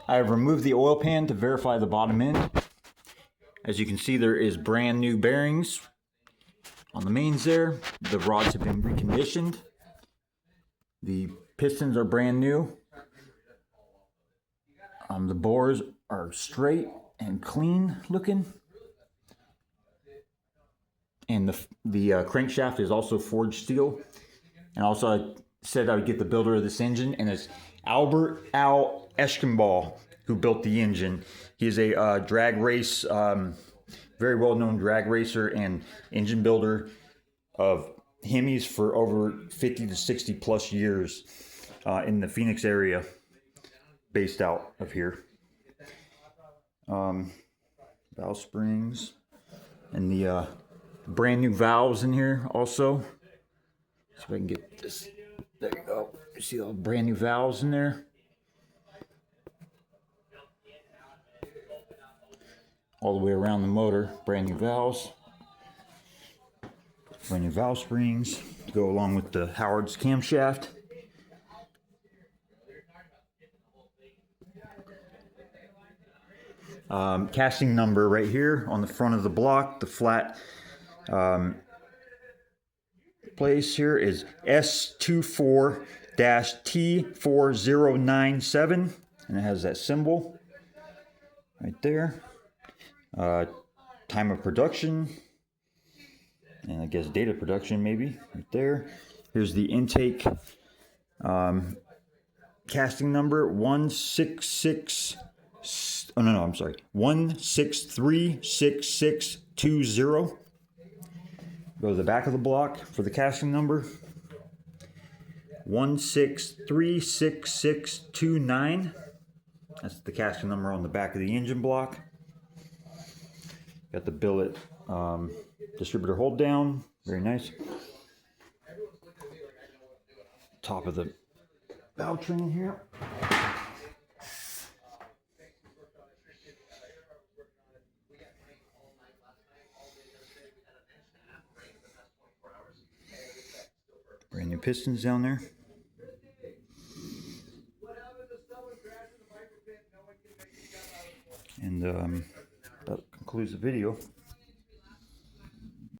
I've removed the oil pan to verify the bottom end. As you can see, there is brand new bearings on the mains there. The rods have been reconditioned. The pistons are brand new. The bores are straight and clean looking. And the crankshaft is also forged steel. And also I said I would get the builder of this engine, and it's Albert Al Eschenball who built the engine. He is a drag race, very well-known drag racer and engine builder of Hemis for over 50 to 60 plus years in the Phoenix area, based out of here. Valve springs and the brand new valves in here also. See if I can get this. There you go. You see all the brand new valves in there. All the way around the motor, brand new valves. Brand new valve springs to go along with the Howard's camshaft. Casting number right here on the front of the block, the flat place here is S24-T4097, and it has that symbol right there. Time of production, and I guess date of production maybe right there. Here's the intake casting number 1636620. Go to the back of the block for the casting number 1636629. That's the casting number on the back of the engine block. Got the billet distributor hold down, very nice. Top of the valve train here. Brand new pistons down there. And that concludes the video.